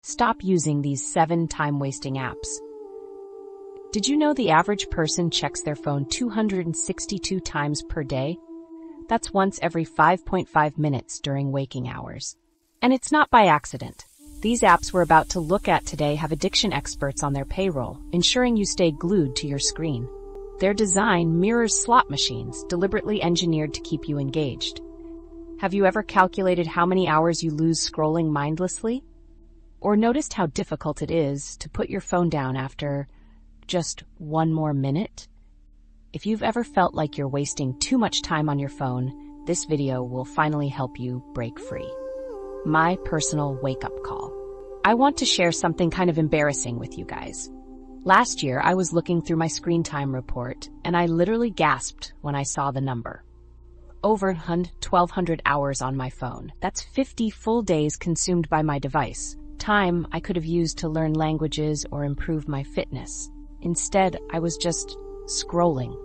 Stop using these 7 time-wasting apps. Did you know the average person checks their phone 262 times per day? That's once every 5.5 minutes during waking hours. And it's not by accident. These apps we're about to look at today have addiction experts on their payroll, ensuring you stay glued to your screen. Their design mirrors slot machines, deliberately engineered to keep you engaged. Have you ever calculated how many hours you lose scrolling mindlessly? Or noticed how difficult it is to put your phone down after just one more minute? If you've ever felt like you're wasting too much time on your phone, this video will finally help you break free. My personal wake-up call. I want to share something kind of embarrassing with you guys. Last year, I was looking through my screen time report, and I literally gasped when I saw the number. Over 1,200 hours on my phone. That's 50 full days consumed by my device. Time I could have used to learn languages or improve my fitness. Instead, I was just scrolling.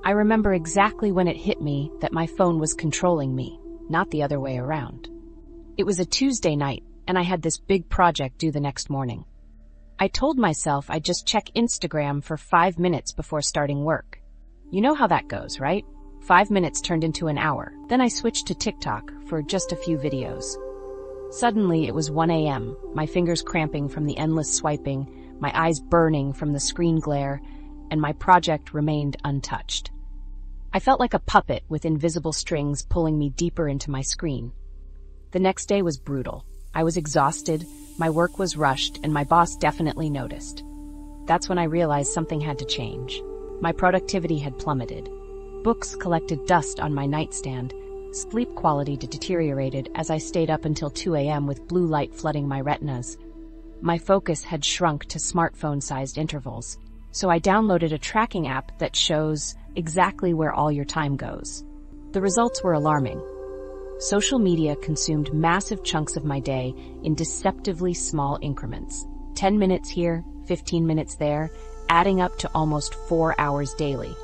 I remember exactly when it hit me that my phone was controlling me, not the other way around. It was a Tuesday night, and I had this big project due the next morning. I told myself I'd just check Instagram for 5 minutes before starting work. You know how that goes, right? 5 minutes turned into an hour. Then I switched to TikTok for just a few videos. Suddenly, it was 1 a.m., my fingers cramping from the endless swiping, my eyes burning from the screen glare, and my project remained untouched. I felt like a puppet with invisible strings pulling me deeper into my screen. The next day was brutal. I was exhausted, my work was rushed, and my boss definitely noticed. That's when I realized something had to change. My productivity had plummeted. Books collected dust on my nightstand. Sleep quality deteriorated as I stayed up until 2 a.m. with blue light flooding my retinas. My focus had shrunk to smartphone-sized intervals, so I downloaded a tracking app that shows exactly where all your time goes. The results were alarming. Social media consumed massive chunks of my day in deceptively small increments. 10 minutes here, 15 minutes there, adding up to almost 4 hours daily.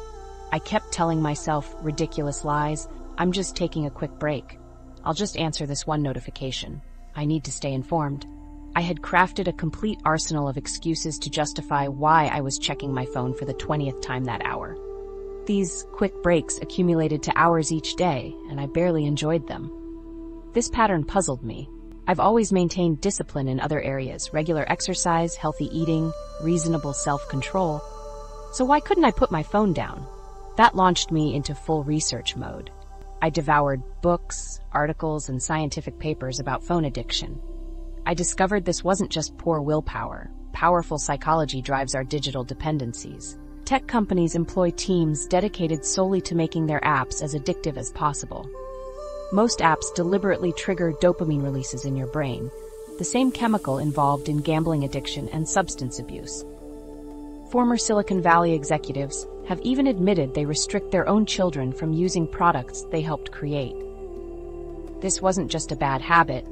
I kept telling myself ridiculous lies. I'm just taking a quick break. I'll just answer this one notification. I need to stay informed. I had crafted a complete arsenal of excuses to justify why I was checking my phone for the 20th time that hour. These quick breaks accumulated to hours each day, and I barely enjoyed them. This pattern puzzled me. I've always maintained discipline in other areas: regular exercise, healthy eating, reasonable self-control. So why couldn't I put my phone down? That launched me into full research mode. I devoured books, articles, and scientific papers about phone addiction. I discovered this wasn't just poor willpower. Powerful psychology drives our digital dependencies. Tech companies employ teams dedicated solely to making their apps as addictive as possible. Most apps deliberately trigger dopamine releases in your brain, the same chemical involved in gambling addiction and substance abuse. Former Silicon Valley executives have even admitted they restrict their own children from using products they helped create. This wasn't just a bad habit.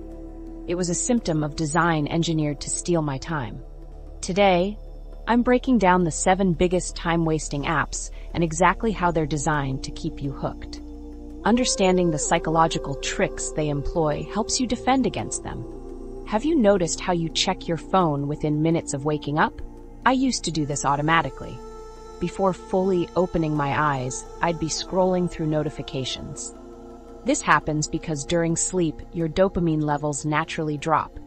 It was a symptom of design engineered to steal my time. Today, I'm breaking down the 7 biggest time-wasting apps and exactly how they're designed to keep you hooked. Understanding the psychological tricks they employ helps you defend against them. Have you noticed how you check your phone within minutes of waking up? I used to do this automatically. Before fully opening my eyes, I'd be scrolling through notifications. This happens because during sleep, your dopamine levels naturally drop.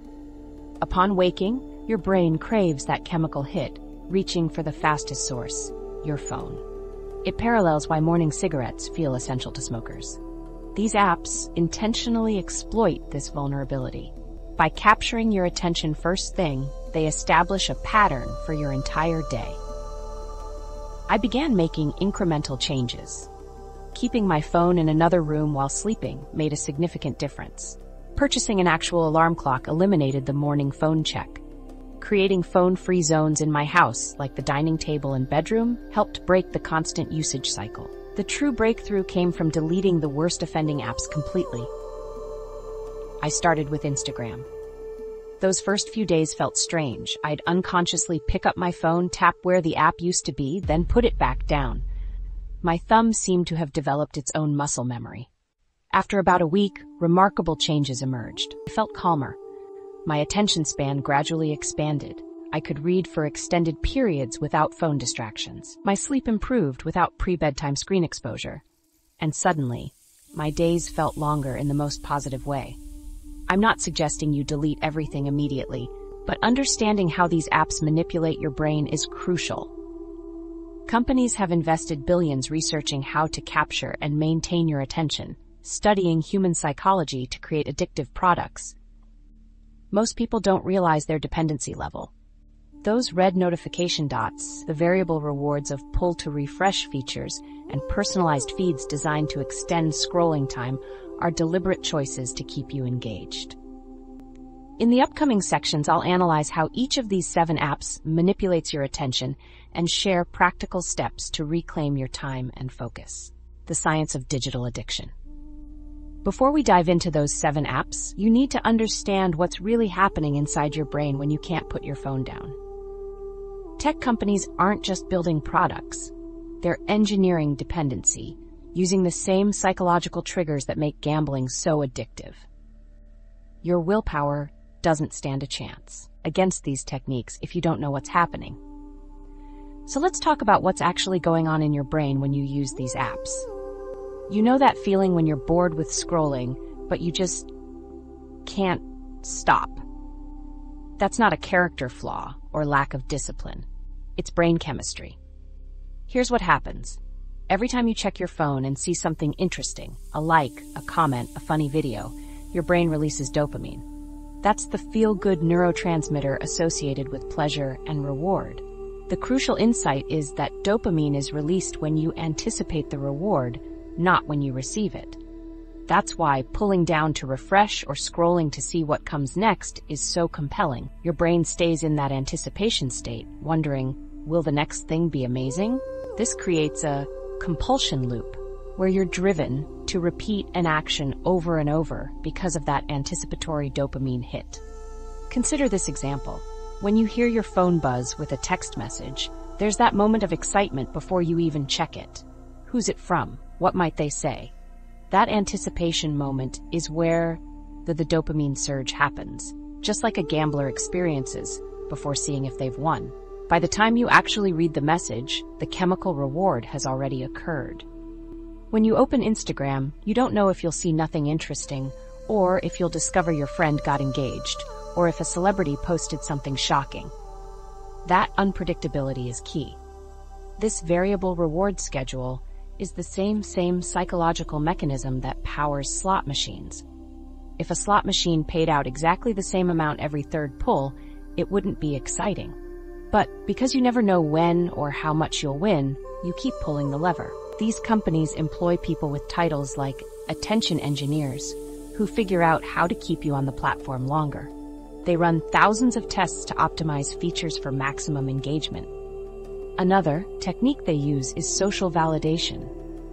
Upon waking, your brain craves that chemical hit, reaching for the fastest source, your phone. It parallels why morning cigarettes feel essential to smokers. These apps intentionally exploit this vulnerability. By capturing your attention first thing, they establish a pattern for your entire day. I began making incremental changes. Keeping my phone in another room while sleeping made a significant difference. Purchasing an actual alarm clock eliminated the morning phone check. Creating phone-free zones in my house, like the dining table and bedroom, helped break the constant usage cycle. The true breakthrough came from deleting the worst offending apps completely. I started with Instagram. Those first few days felt strange. I'd unconsciously pick up my phone, tap where the app used to be, then put it back down. My thumb seemed to have developed its own muscle memory. After about a week, remarkable changes emerged. I felt calmer. My attention span gradually expanded. I could read for extended periods without phone distractions. My sleep improved without pre-bedtime screen exposure. And suddenly, my days felt longer in the most positive way. I'm not suggesting you delete everything immediately, but understanding how these apps manipulate your brain is crucial. Companies have invested billions researching how to capture and maintain your attention, studying human psychology to create addictive products. Most people don't realize their dependency level. Those red notification dots, the variable rewards of pull to refresh features, and personalized feeds designed to extend scrolling time are deliberate choices to keep you engaged. In the upcoming sections, I'll analyze how each of these 7 apps manipulates your attention and share practical steps to reclaim your time and focus. The science of digital addiction. Before we dive into those 7 apps, you need to understand what's really happening inside your brain when you can't put your phone down. Tech companies aren't just building products. They're engineering dependency, using the same psychological triggers that make gambling so addictive. Your willpower doesn't stand a chance against these techniques if you don't know what's happening. So let's talk about what's actually going on in your brain when you use these apps. You know that feeling when you're bored with scrolling, but you just can't stop. That's not a character flaw or lack of discipline. It's brain chemistry. Here's what happens. Every time you check your phone and see something interesting, a like, a comment, a funny video, your brain releases dopamine. That's the feel-good neurotransmitter associated with pleasure and reward. The crucial insight is that dopamine is released when you anticipate the reward, not when you receive it. That's why pulling down to refresh or scrolling to see what comes next is so compelling. Your brain stays in that anticipation state, wondering, will the next thing be amazing? This creates a compulsion loop, where you're driven to repeat an action over and over because of that anticipatory dopamine hit. Consider this example. When you hear your phone buzz with a text message, there's that moment of excitement before you even check it. Who's it from? What might they say? That anticipation moment is where the dopamine surge happens, just like a gambler experiences before seeing if they've won. By the time you actually read the message, the chemical reward has already occurred. When you open Instagram, you don't know if you'll see nothing interesting, or if you'll discover your friend got engaged, or if a celebrity posted something shocking. That unpredictability is key. This variable reward schedule is the same psychological mechanism that powers slot machines. If a slot machine paid out exactly the same amount every third pull, it wouldn't be exciting. But because you never know when or how much you'll win, you keep pulling the lever. These companies employ people with titles like attention engineers, who figure out how to keep you on the platform longer. They run thousands of tests to optimize features for maximum engagement. Another technique they use is social validation.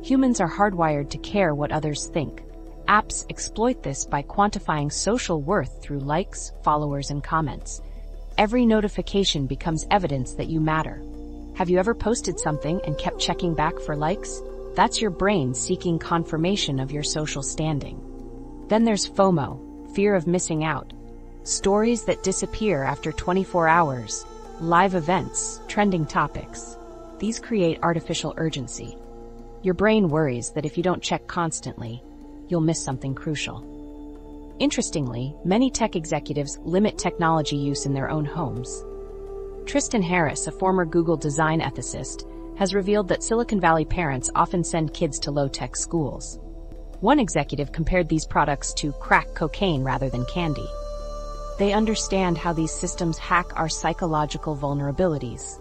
Humans are hardwired to care what others think. Apps exploit this by quantifying social worth through likes, followers, and comments. Every notification becomes evidence that you matter. Have you ever posted something and kept checking back for likes? That's your brain seeking confirmation of your social standing. Then there's FOMO, fear of missing out. Stories that disappear after 24 hours, live events, trending topics. These create artificial urgency. Your brain worries that if you don't check constantly, you'll miss something crucial. Interestingly, many tech executives limit technology use in their own homes. Tristan Harris, a former Google design ethicist, has revealed that Silicon Valley parents often send kids to low-tech schools. One executive compared these products to crack cocaine rather than candy. They understand how these systems hack our psychological vulnerabilities.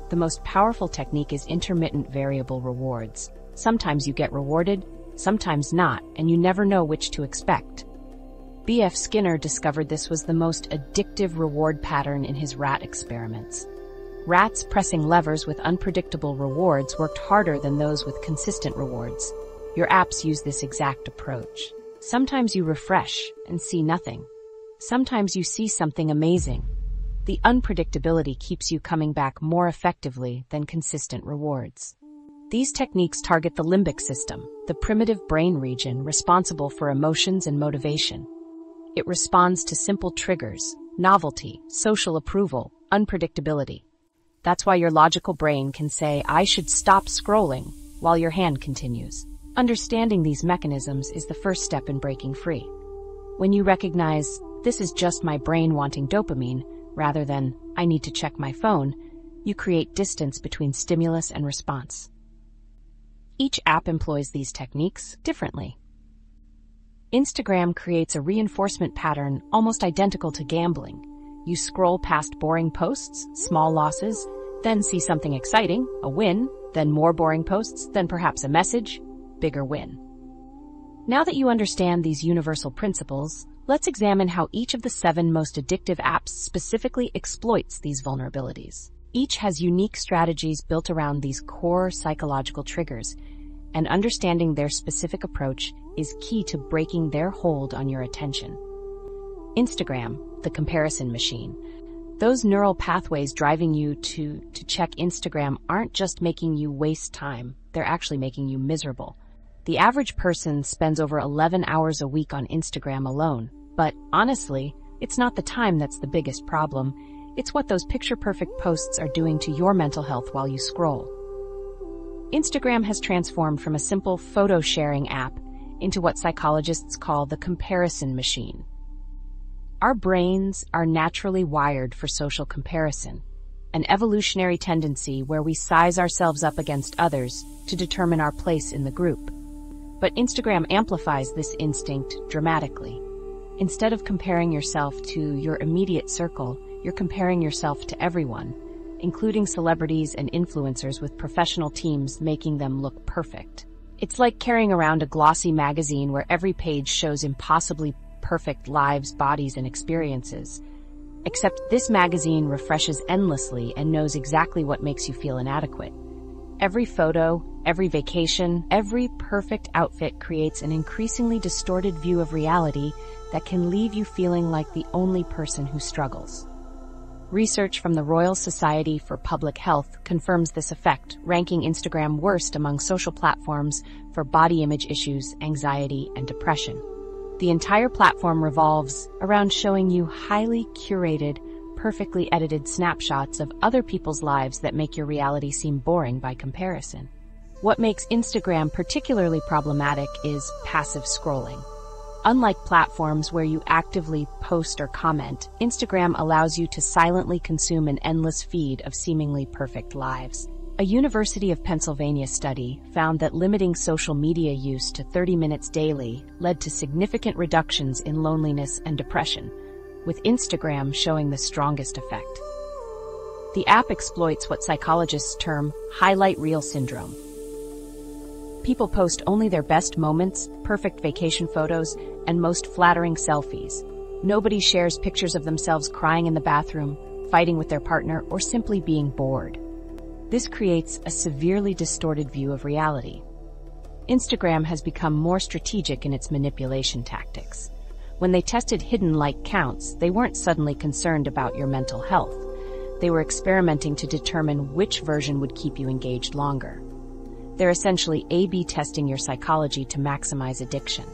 The most powerful technique is intermittent variable rewards. Sometimes you get rewarded, sometimes not, and you never know which to expect. B.F. Skinner discovered this was the most addictive reward pattern in his rat experiments. Rats pressing levers with unpredictable rewards worked harder than those with consistent rewards. Your apps use this exact approach. Sometimes you refresh and see nothing. Sometimes you see something amazing. The unpredictability keeps you coming back more effectively than consistent rewards. These techniques target the limbic system, the primitive brain region responsible for emotions and motivation. It responds to simple triggers, novelty, social approval, unpredictability. That's why your logical brain can say, "I should stop scrolling," while your hand continues. Understanding these mechanisms is the first step in breaking free. When you recognize, "This is just my brain wanting dopamine," rather than, "I need to check my phone," you create distance between stimulus and response. Each app employs these techniques differently. Instagram creates a reinforcement pattern almost identical to gambling. You scroll past boring posts, small losses, then see something exciting, a win, then more boring posts, then perhaps a message, bigger win. Now that you understand these universal principles, let's examine how each of the 7 most addictive apps specifically exploits these vulnerabilities. Each has unique strategies built around these core psychological triggers, and understanding their specific approach is key to breaking their hold on your attention. Instagram, the comparison machine. Those neural pathways driving you to check Instagram aren't just making you waste time, they're actually making you miserable. The average person spends over 11 hours a week on Instagram alone, but honestly, it's not the time that's the biggest problem. It's what those picture-perfect posts are doing to your mental health while you scroll. Instagram has transformed from a simple photo-sharing app into what psychologists call the comparison machine. Our brains are naturally wired for social comparison, an evolutionary tendency where we size ourselves up against others to determine our place in the group. But Instagram amplifies this instinct dramatically. Instead of comparing yourself to your immediate circle, you're comparing yourself to everyone, including celebrities and influencers with professional teams making them look perfect. It's like carrying around a glossy magazine where every page shows impossibly perfect lives, bodies, and experiences. Except this magazine refreshes endlessly and knows exactly what makes you feel inadequate. Every photo, every vacation, every perfect outfit creates an increasingly distorted view of reality that can leave you feeling like the only person who struggles. Research from the Royal Society for Public Health confirms this effect, ranking Instagram worst among social platforms for body image issues, anxiety, and depression. The entire platform revolves around showing you highly curated, perfectly edited snapshots of other people's lives that make your reality seem boring by comparison. What makes Instagram particularly problematic is passive scrolling. Unlike platforms where you actively post or comment, Instagram allows you to silently consume an endless feed of seemingly perfect lives. A University of Pennsylvania study found that limiting social media use to 30 minutes daily led to significant reductions in loneliness and depression, with Instagram showing the strongest effect. The app exploits what psychologists term highlight reel syndrome. People post only their best moments, perfect vacation photos, and most flattering selfies. Nobody shares pictures of themselves crying in the bathroom, fighting with their partner, or simply being bored. This creates a severely distorted view of reality. Instagram has become more strategic in its manipulation tactics. When they tested hidden like counts, they weren't suddenly concerned about your mental health. They were experimenting to determine which version would keep you engaged longer. They're essentially A/B testing your psychology to maximize addiction.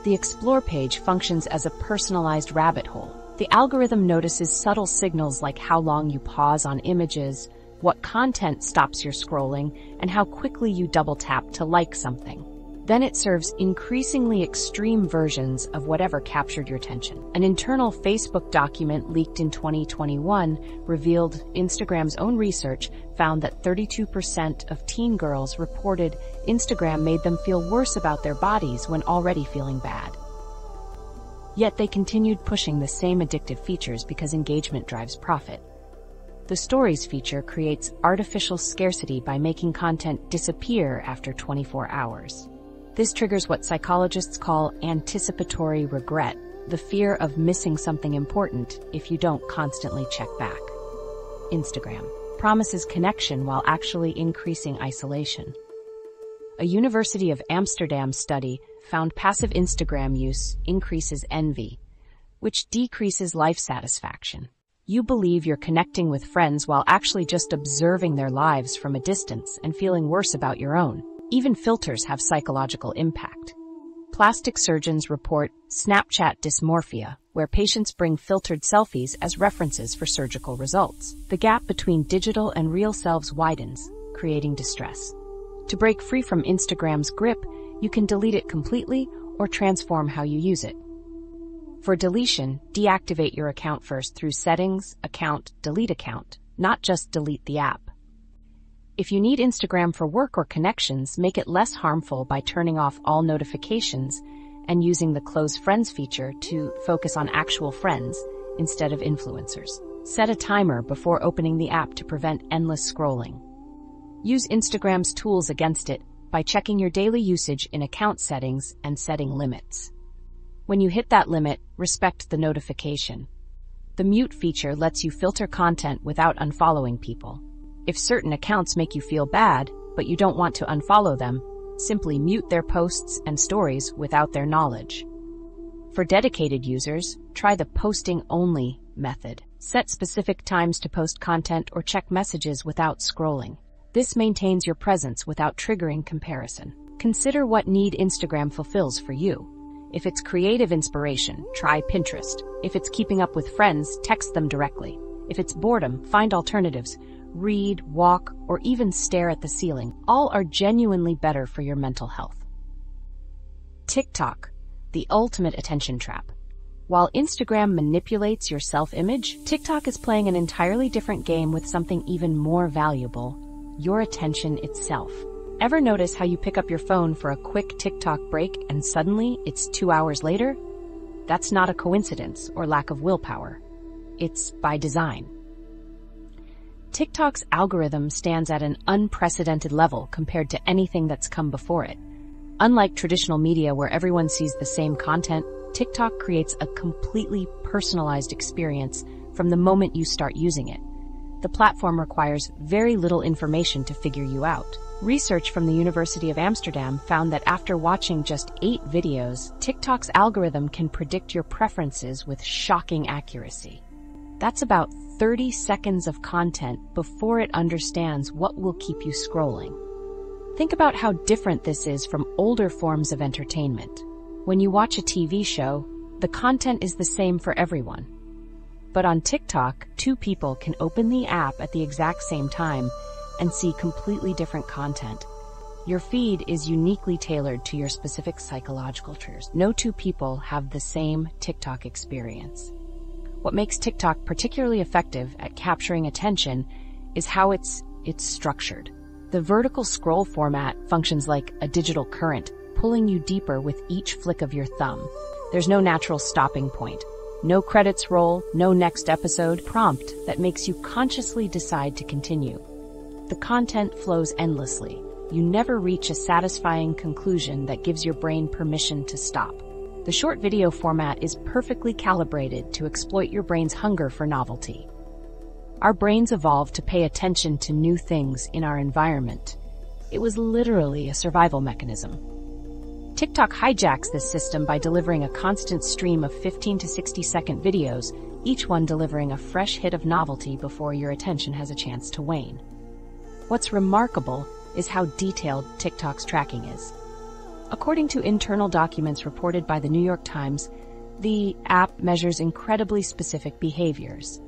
The Explore page functions as a personalized rabbit hole. The algorithm notices subtle signals like how long you pause on images, what content stops your scrolling, and how quickly you double tap to like something. Then it serves increasingly extreme versions of whatever captured your attention. An internal Facebook document leaked in 2021 revealed Instagram's own research found that 32% of teen girls reported Instagram made them feel worse about their bodies when already feeling bad. Yet they continued pushing the same addictive features because engagement drives profit. The Stories feature creates artificial scarcity by making content disappear after 24 hours. This triggers what psychologists call anticipatory regret, the fear of missing something important if you don't constantly check back. Instagram promises connection while actually increasing isolation. A University of Amsterdam study found passive Instagram use increases envy, which decreases life satisfaction. You believe you're connecting with friends while actually just observing their lives from a distance and feeling worse about your own. Even filters have psychological impact. Plastic surgeons report Snapchat dysmorphia, where patients bring filtered selfies as references for surgical results. The gap between digital and real selves widens, creating distress. To break free from Instagram's grip, you can delete it completely or transform how you use it. For deletion, deactivate your account first through Settings, Account, Delete Account, not just delete the app. If you need Instagram for work or connections, make it less harmful by turning off all notifications and using the Close Friends feature to focus on actual friends instead of influencers. Set a timer before opening the app to prevent endless scrolling. Use Instagram's tools against it by checking your daily usage in account settings and setting limits. When you hit that limit, respect the notification. The mute feature lets you filter content without unfollowing people. If certain accounts make you feel bad, but you don't want to unfollow them, simply mute their posts and stories without their knowledge. For dedicated users, try the posting only method. Set specific times to post content or check messages without scrolling. This maintains your presence without triggering comparison. Consider what need Instagram fulfills for you. If it's creative inspiration, try Pinterest. If it's keeping up with friends, text them directly. If it's boredom, find alternatives. Read, walk, or even stare at the ceiling. All are genuinely better for your mental health. TikTok, the ultimate attention trap. While Instagram manipulates your self-image, TikTok is playing an entirely different game with something even more valuable: your attention itself. Ever notice how you pick up your phone for a quick TikTok break and suddenly it's 2 hours later? That's not a coincidence or lack of willpower. It's by design. TikTok's algorithm stands at an unprecedented level compared to anything that's come before it. Unlike traditional media where everyone sees the same content, TikTok creates a completely personalized experience from the moment you start using it. The platform requires very little information to figure you out. Research from the University of Amsterdam found that after watching just 8 videos, TikTok's algorithm can predict your preferences with shocking accuracy. That's about 30 seconds of content before it understands what will keep you scrolling. Think about how different this is from older forms of entertainment. When you watch a TV show, the content is the same for everyone. But on TikTok, 2 people can open the app at the exact same time and see completely different content. Your feed is uniquely tailored to your specific psychological triggers. No 2 people have the same TikTok experience. What makes TikTok particularly effective at capturing attention is how it's structured. The vertical scroll format functions like a digital current, pulling you deeper with each flick of your thumb. There's no natural stopping point. No credits roll, no next episode prompt that makes you consciously decide to continue. The content flows endlessly. You never reach a satisfying conclusion that gives your brain permission to stop. The short video format is perfectly calibrated to exploit your brain's hunger for novelty. Our brains evolved to pay attention to new things in our environment. It was literally a survival mechanism. TikTok hijacks this system by delivering a constant stream of 15 to 60-second videos, each one delivering a fresh hit of novelty before your attention has a chance to wane. What's remarkable is how detailed TikTok's tracking is. According to internal documents reported by the New York Times, the app measures incredibly specific behaviors.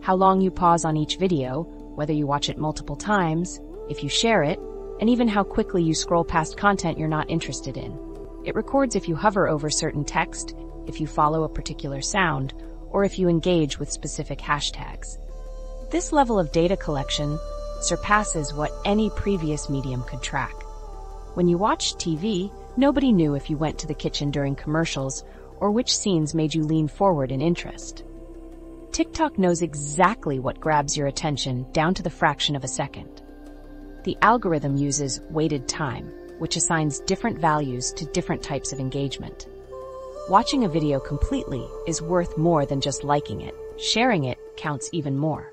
How long you pause on each video, whether you watch it multiple times, if you share it, and even how quickly you scroll past content you're not interested in. It records if you hover over certain text, if you follow a particular sound, or if you engage with specific hashtags. This level of data collection surpasses what any previous medium could track. When you watched TV, nobody knew if you went to the kitchen during commercials or which scenes made you lean forward in interest. TikTok knows exactly what grabs your attention down to the fraction of a second. The algorithm uses weighted time, which assigns different values to different types of engagement. Watching a video completely is worth more than just liking it. Sharing it counts even more.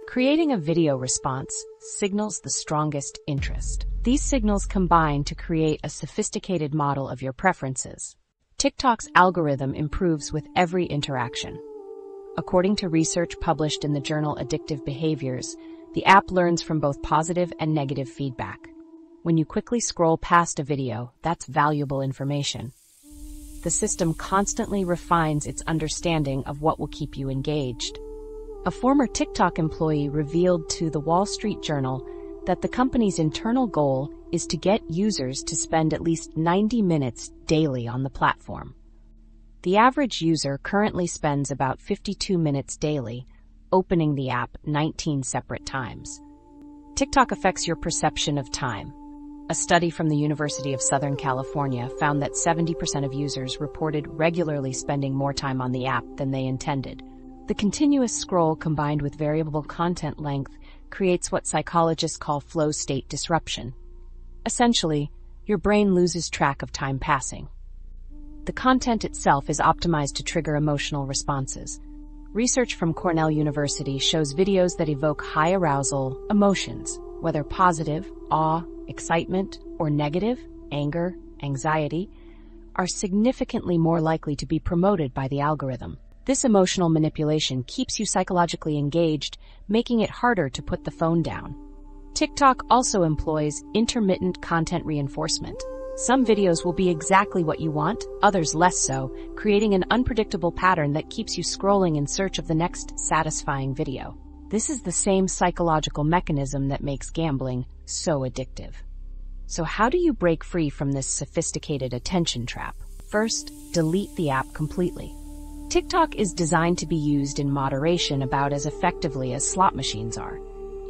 Creating a video response signals the strongest interest. These signals combine to create a sophisticated model of your preferences. TikTok's algorithm improves with every interaction. According to research published in the journal Addictive Behaviors, the app learns from both positive and negative feedback. When you quickly scroll past a video, that's valuable information. the system constantly refines its understanding of what will keep you engaged. A former TikTok employee revealed to the Wall Street Journal that the company's internal goal is to get users to spend at least 90 minutes daily on the platform. The average user currently spends about 52 minutes daily, opening the app 19 separate times. TikTok affects your perception of time. A study from the University of Southern California found that 70% of users reported regularly spending more time on the app than they intended. The continuous scroll combined with variable content length creates what psychologists call flow state disruption. Essentially, your brain loses track of time passing. The content itself is optimized to trigger emotional responses. Research from Cornell University shows videos that evoke high arousal emotions, whether positive, awe, excitement, or negative, anger, anxiety, are significantly more likely to be promoted by the algorithm. This emotional manipulation keeps you psychologically engaged, making it harder to put the phone down. TikTok also employs intermittent content reinforcement. Some videos will be exactly what you want, others less so, creating an unpredictable pattern that keeps you scrolling in search of the next satisfying video. This is the same psychological mechanism that makes gambling so addictive. So how do you break free from this sophisticated attention trap? First, delete the app completely. TikTok is designed to be used in moderation about as effectively as slot machines are.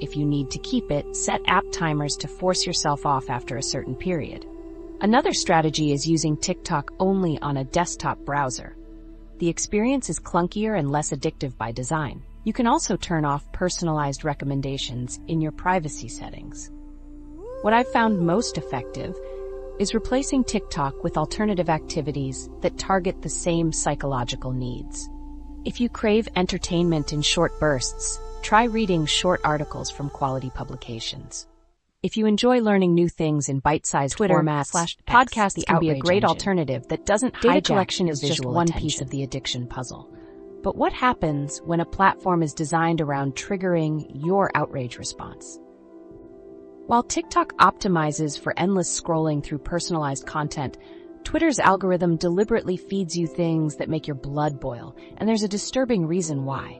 If you need to keep it, set app timers to force yourself off after a certain period. Another strategy is using TikTok only on a desktop browser. The experience is clunkier and less addictive by design. You can also turn off personalized recommendations in your privacy settings. What I've found most effective is replacing TikTok with alternative activities that target the same psychological needs. If you crave entertainment in short bursts, try reading short articles from quality publications. If you enjoy learning new things in bite-sized formats, podcasts can be a great alternative that doesn't hijack. Data collection is just one piece of the addiction puzzle. But what happens when a platform is designed around triggering your outrage response? While TikTok optimizes for endless scrolling through personalized content, Twitter's algorithm deliberately feeds you things that make your blood boil, and there's a disturbing reason why.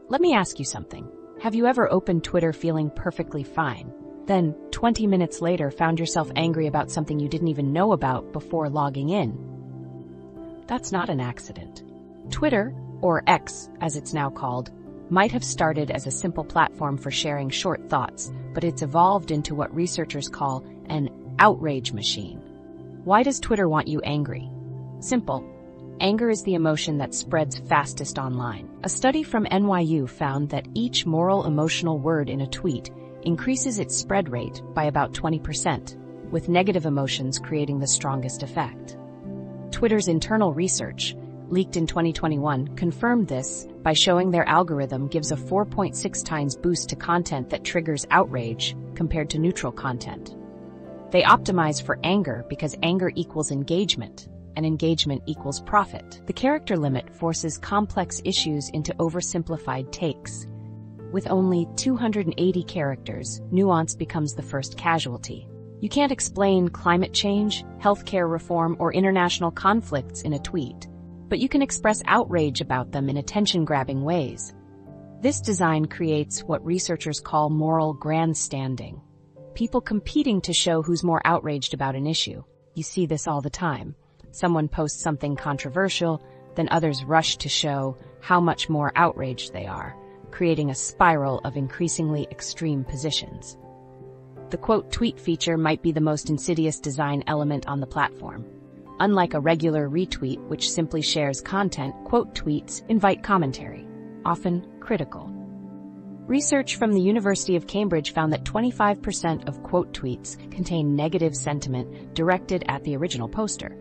Let me ask you something. Have you ever opened Twitter feeling perfectly fine, then 20 minutes later found yourself angry about something you didn't even know about before logging in? That's not an accident. Twitter, or X as it's now called, might have started as a simple platform for sharing short thoughts, but it's evolved into what researchers call an outrage machine. Why does Twitter want you angry? Simple. Anger is the emotion that spreads fastest online. A study from NYU found that each moral emotional word in a tweet increases its spread rate by about 20%, with negative emotions creating the strongest effect. Twitter's internal research, leaked in 2021, confirmed this by showing their algorithm gives a 4.6 times boost to content that triggers outrage compared to neutral content. They optimize for anger because anger equals engagement, and engagement equals profit. The character limit forces complex issues into oversimplified takes. With only 280 characters, nuance becomes the first casualty. You can't explain climate change, healthcare reform, or international conflicts in a tweet, but you can express outrage about them in attention-grabbing ways. This design creates what researchers call moral grandstanding. People competing to show who's more outraged about an issue. You see this all the time. Someone posts something controversial, then others rush to show how much more outraged they are, creating a spiral of increasingly extreme positions. The quote tweet feature might be the most insidious design element on the platform. Unlike a regular retweet, which simply shares content, quote tweets invite commentary, often critical. Research from the University of Cambridge found that 25% of quote tweets contain negative sentiment directed at the original poster,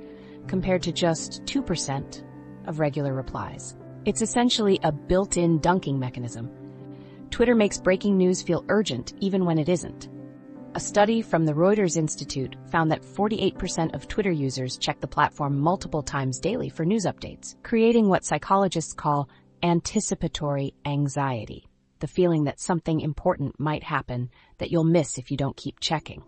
compared to just 2% of regular replies. It's essentially a built-in dunking mechanism. Twitter makes breaking news feel urgent even when it isn't. A study from the Reuters Institute found that 48% of Twitter users check the platform multiple times daily for news updates, creating what psychologists call anticipatory anxiety, the feeling that something important might happen that you'll miss if you don't keep checking.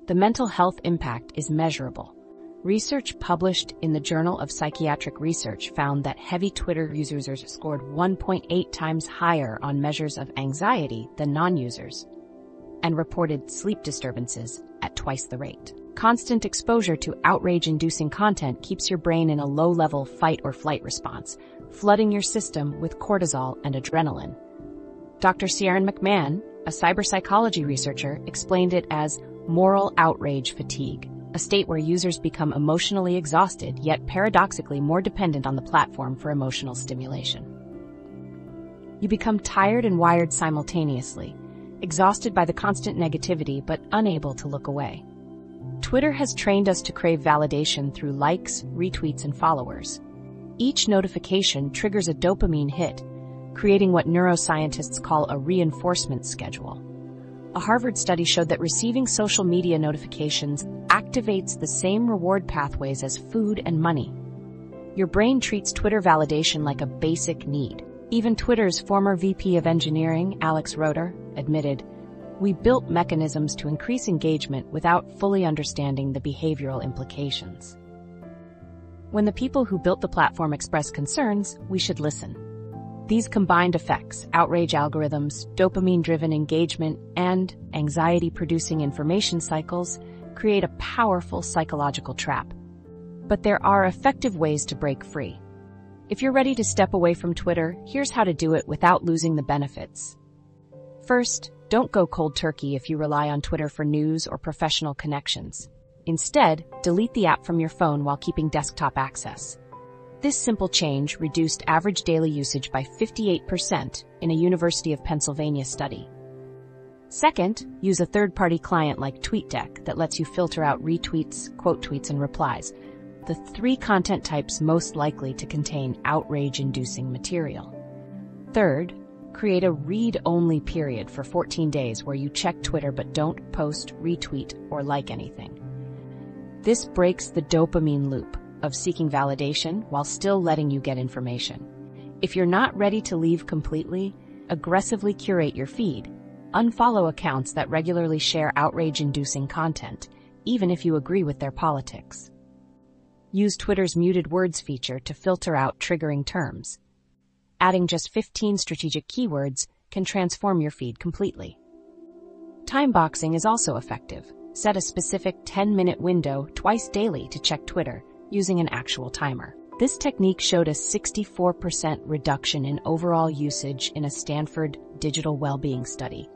The mental health impact is measurable. Research published in the Journal of Psychiatric Research found that heavy Twitter users scored 1.8 times higher on measures of anxiety than non-users, and reported sleep disturbances at twice the rate. Constant exposure to outrage-inducing content keeps your brain in a low-level fight or flight response, flooding your system with cortisol and adrenaline. Dr. Ciaran McMahon, a cyberpsychology researcher, explained it as moral outrage fatigue, a state where users become emotionally exhausted, yet paradoxically more dependent on the platform for emotional stimulation. You become tired and wired simultaneously, exhausted by the constant negativity but unable to look away. Twitter has trained us to crave validation through likes, retweets, and followers. Each notification triggers a dopamine hit, creating what neuroscientists call a reinforcement schedule. A Harvard study showed that receiving social media notifications activates the same reward pathways as food and money. Your brain treats Twitter validation like a basic need. Even Twitter's former VP of engineering, Alex Roeder, admitted, "We built mechanisms to increase engagement without fully understanding the behavioral implications." When the people who built the platform express concerns, we should listen. These combined effects, outrage algorithms, dopamine-driven engagement, and anxiety-producing information cycles, create a powerful psychological trap. But there are effective ways to break free. If you're ready to step away from Twitter, here's how to do it without losing the benefits. First, don't go cold turkey if you rely on Twitter for news or professional connections. Instead, delete the app from your phone while keeping desktop access. This simple change reduced average daily usage by 58% in a University of Pennsylvania study. Second, use a third-party client like TweetDeck that lets you filter out retweets, quote tweets, and replies, the 3 content types most likely to contain outrage-inducing material. Third, create a read-only period for 14 days where you check Twitter but don't post, retweet, or like anything. This breaks the dopamine loop of seeking validation while still letting you get information. If you're not ready to leave completely, aggressively curate your feed. Unfollow accounts that regularly share outrage-inducing content, even if you agree with their politics. Use Twitter's muted words feature to filter out triggering terms. Adding just 15 strategic keywords can transform your feed completely. Time boxing is also effective. Set a specific 10-minute window twice daily to check Twitter, using an actual timer. This technique showed a 64% reduction in overall usage in a Stanford digital well-being study.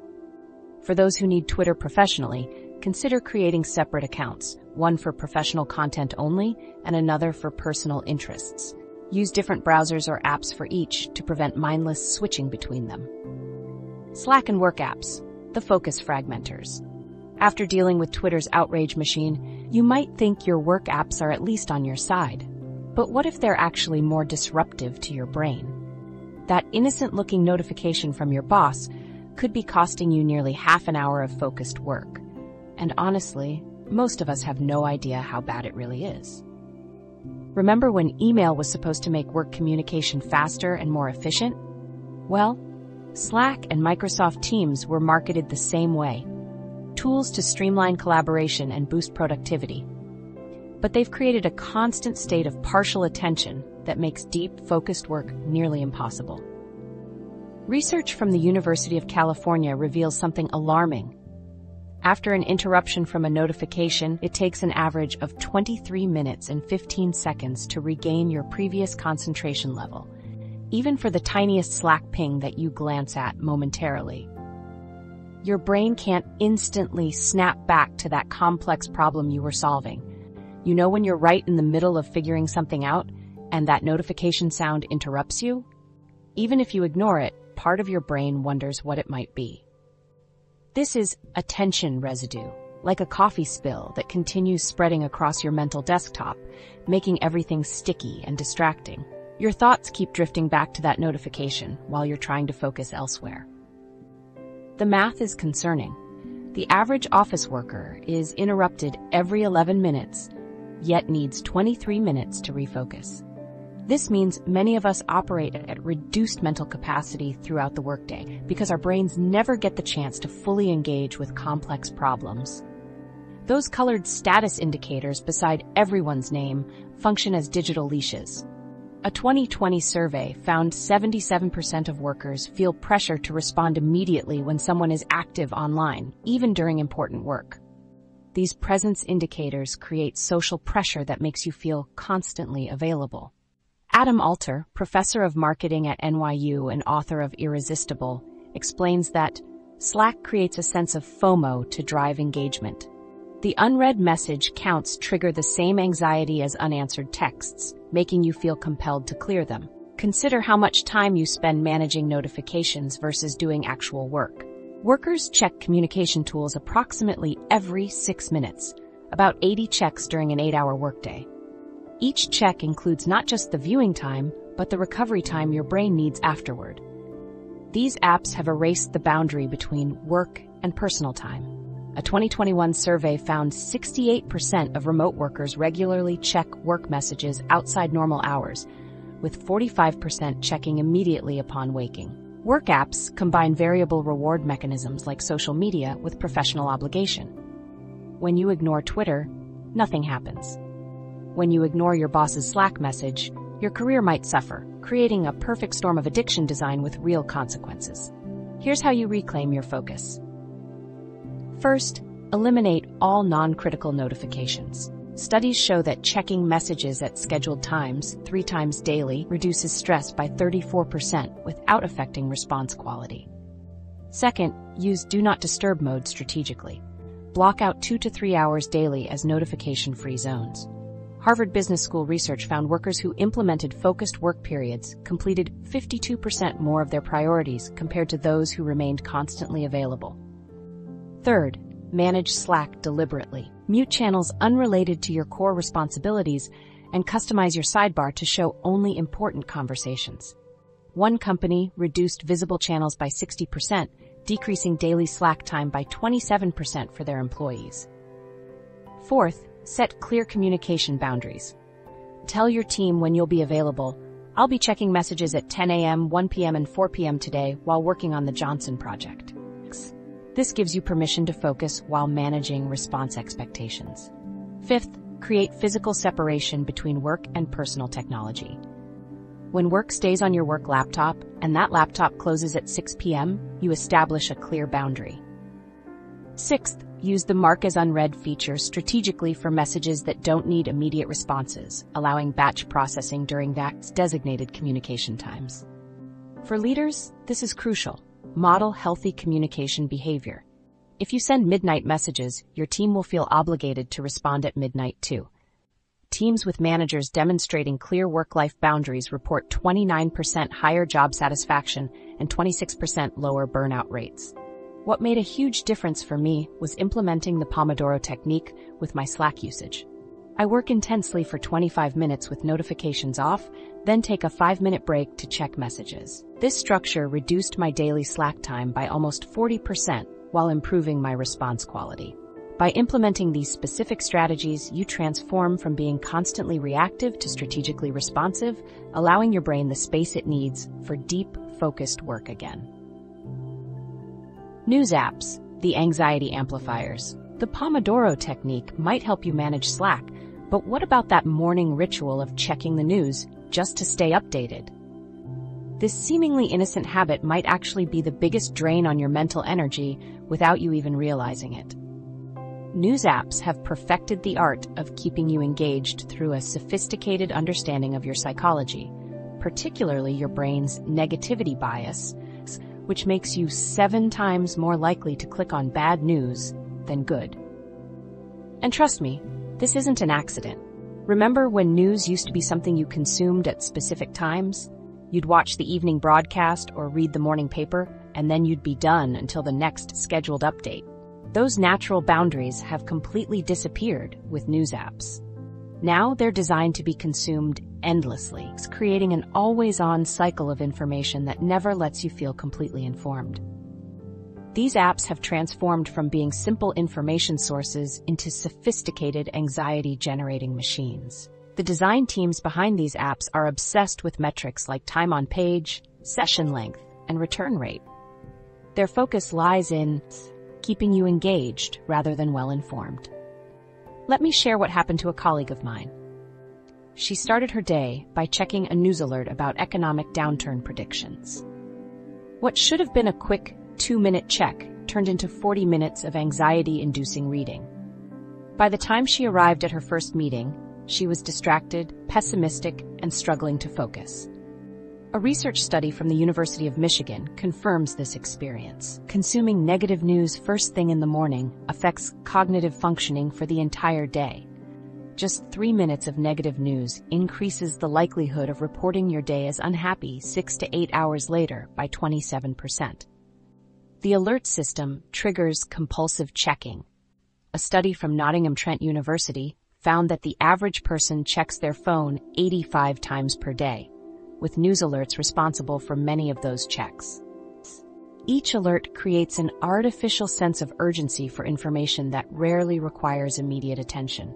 For those who need Twitter professionally, consider creating separate accounts, one for professional content only and another for personal interests. Use different browsers or apps for each to prevent mindless switching between them. Slack and work apps, the focus fragmenters. After dealing with Twitter's outrage machine, you might think your work apps are at least on your side. But what if they're actually more disruptive to your brain? That innocent-looking notification from your boss could be costing you nearly half an hour of focused work. And honestly, most of us have no idea how bad it really is. Remember when email was supposed to make work communication faster and more efficient? Well, Slack and Microsoft Teams were marketed the same way. Tools to streamline collaboration and boost productivity. But they've created a constant state of partial attention that makes deep, focused work nearly impossible. Research from the University of California reveals something alarming. After an interruption from a notification, it takes an average of 23 minutes and 15 seconds to regain your previous concentration level, even for the tiniest Slack ping that you glance at momentarily. Your brain can't instantly snap back to that complex problem you were solving. You know when you're right in the middle of figuring something out, and that notification sound interrupts you? Even if you ignore it, part of your brain wonders what it might be. This is attention residue, like a coffee spill that continues spreading across your mental desktop, making everything sticky and distracting. Your thoughts keep drifting back to that notification while you're trying to focus elsewhere. The math is concerning. The average office worker is interrupted every 11 minutes, yet needs 23 minutes to refocus. This means many of us operate at reduced mental capacity throughout the workday because our brains never get the chance to fully engage with complex problems. Those colored status indicators beside everyone's name function as digital leashes. A 2020 survey found 77% of workers feel pressure to respond immediately when someone is active online, even during important work. These presence indicators create social pressure that makes you feel constantly available. Adam Alter, professor of marketing at NYU and author of Irresistible, explains that Slack creates a sense of FOMO to drive engagement. The unread message counts trigger the same anxiety as unanswered texts, making you feel compelled to clear them. Consider how much time you spend managing notifications versus doing actual work. Workers check communication tools approximately every 6 minutes, about 80 checks during an 8-hour workday. Each check includes not just the viewing time, but the recovery time your brain needs afterward. These apps have erased the boundary between work and personal time. A 2021 survey found 68% of remote workers regularly check work messages outside normal hours, with 45% checking immediately upon waking. Work apps combine variable reward mechanisms like social media with professional obligation. When you ignore Twitter, nothing happens. When you ignore your boss's Slack message, your career might suffer, creating a perfect storm of addiction design with real consequences. Here's how you reclaim your focus. First, eliminate all non-critical notifications. Studies show that checking messages at scheduled times, 3 times daily, reduces stress by 34% without affecting response quality. Second, use Do Not Disturb mode strategically. Block out 2 to 3 hours daily as notification-free zones. Harvard Business School research found workers who implemented focused work periods completed 52% more of their priorities compared to those who remained constantly available. Third, manage Slack deliberately. Mute channels unrelated to your core responsibilities and customize your sidebar to show only important conversations. One company reduced visible channels by 60%, decreasing daily Slack time by 27% for their employees. Fourth, set clear communication boundaries. Tell your team when you'll be available. I'll be checking messages at 10 a.m., 1 p.m., and 4 p.m. today while working on the Johnson project. This gives you permission to focus while managing response expectations. Fifth, create physical separation between work and personal technology. When work stays on your work laptop and that laptop closes at 6 p.m., you establish a clear boundary. Sixth, use the Mark as Unread feature strategically for messages that don't need immediate responses, allowing batch processing during that designated communication times. For leaders, this is crucial. Model healthy communication behavior. If you send midnight messages, your team will feel obligated to respond at midnight too. Teams with managers demonstrating clear work-life boundaries report 29% higher job satisfaction and 26% lower burnout rates. What made a huge difference for me was implementing the Pomodoro technique with my Slack usage. I work intensely for 25 minutes with notifications off, then take a 5-minute break to check messages. This structure reduced my daily Slack time by almost 40% while improving my response quality. By implementing these specific strategies, you transform from being constantly reactive to strategically responsive, allowing your brain the space it needs for deep, focused work again. News apps, the anxiety amplifiers. The Pomodoro technique might help you manage Slack, but what about that morning ritual of checking the news just to stay updated? This seemingly innocent habit might actually be the biggest drain on your mental energy without you even realizing it. News apps have perfected the art of keeping you engaged through a sophisticated understanding of your psychology, particularly your brain's negativity bias, which makes you 7 times more likely to click on bad news than good. And trust me, this isn't an accident. Remember when news used to be something you consumed at specific times? You'd watch the evening broadcast or read the morning paper, and then you'd be done until the next scheduled update. Those natural boundaries have completely disappeared with news apps. Now they're designed to be consumed endlessly, creating an always-on cycle of information that never lets you feel completely informed. These apps have transformed from being simple information sources into sophisticated anxiety-generating machines. The design teams behind these apps are obsessed with metrics like time on page, session length, and return rate. Their focus lies in keeping you engaged rather than well-informed. Let me share what happened to a colleague of mine. She started her day by checking a news alert about economic downturn predictions. What should have been a quick 2-minute check turned into 40 minutes of anxiety-inducing reading. By the time she arrived at her first meeting, she was distracted, pessimistic, and struggling to focus. A research study from the University of Michigan confirms this experience. Consuming negative news first thing in the morning affects cognitive functioning for the entire day. Just 3 minutes of negative news increases the likelihood of reporting your day as unhappy 6 to 8 hours later by 27%. The alert system triggers compulsive checking. A study from Nottingham Trent University found that the average person checks their phone 85 times per day, with news alerts responsible for many of those checks. Each alert creates an artificial sense of urgency for information that rarely requires immediate attention.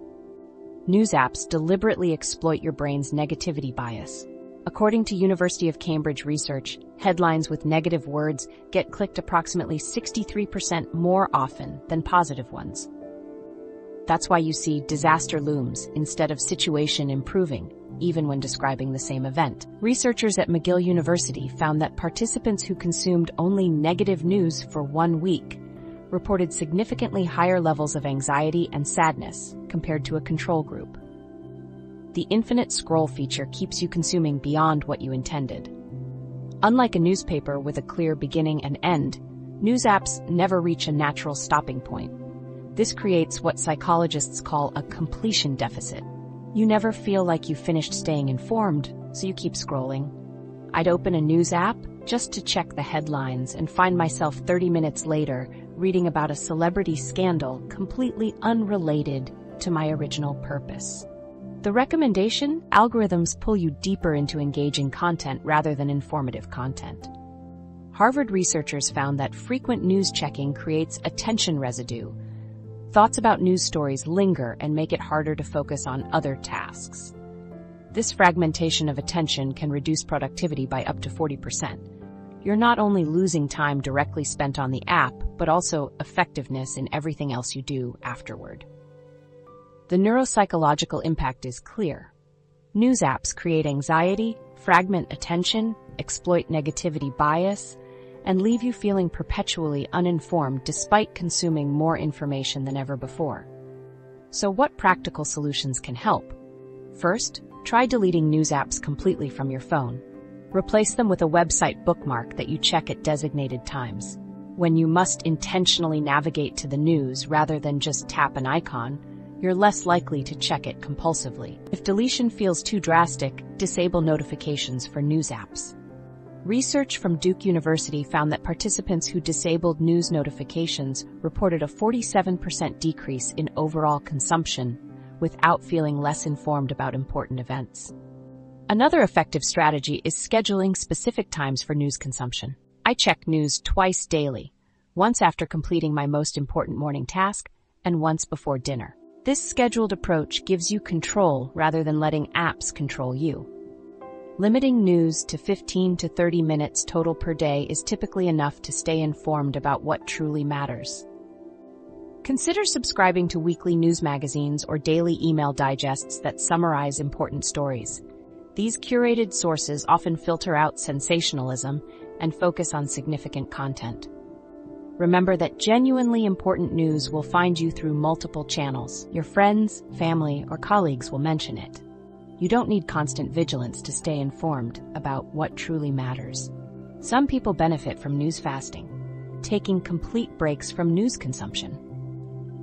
News apps deliberately exploit your brain's negativity bias. According to University of Cambridge research, headlines with negative words get clicked approximately 63% more often than positive ones. That's why you see disaster looms instead of situation improving, even when describing the same event. Researchers at McGill University found that participants who consumed only negative news for 1 week reported significantly higher levels of anxiety and sadness compared to a control group. The infinite scroll feature keeps you consuming beyond what you intended. Unlike a newspaper with a clear beginning and end, news apps never reach a natural stopping point. This creates what psychologists call a completion deficit. You never feel like you've finished staying informed, so you keep scrolling. I'd open a news app just to check the headlines and find myself 30 minutes later reading about a celebrity scandal completely unrelated to my original purpose. The recommendation: algorithms pull you deeper into engaging content rather than informative content. Harvard researchers found that frequent news checking creates attention residue. Thoughts about news stories linger and make it harder to focus on other tasks. This fragmentation of attention can reduce productivity by up to 40%. You're not only losing time directly spent on the app, but also effectiveness in everything else you do afterward. The neuropsychological impact is clear. News apps create anxiety, fragment attention, exploit negativity bias, and leave you feeling perpetually uninformed despite consuming more information than ever before. So what practical solutions can help? First, try deleting news apps completely from your phone. Replace them with a website bookmark that you check at designated times. When you must intentionally navigate to the news rather than just tap an icon, you're less likely to check it compulsively. If deletion feels too drastic, disable notifications for news apps. Research from Duke University found that participants who disabled news notifications reported a 47% decrease in overall consumption without feeling less informed about important events. Another effective strategy is scheduling specific times for news consumption. I check news twice daily, once after completing my most important morning task and once before dinner. This scheduled approach gives you control rather than letting apps control you. Limiting news to 15 to 30 minutes total per day is typically enough to stay informed about what truly matters. Consider subscribing to weekly news magazines or daily email digests that summarize important stories. These curated sources often filter out sensationalism and focus on significant content. Remember that genuinely important news will find you through multiple channels. Your friends, family, or colleagues will mention it. You don't need constant vigilance to stay informed about what truly matters. Some people benefit from news fasting, taking complete breaks from news consumption.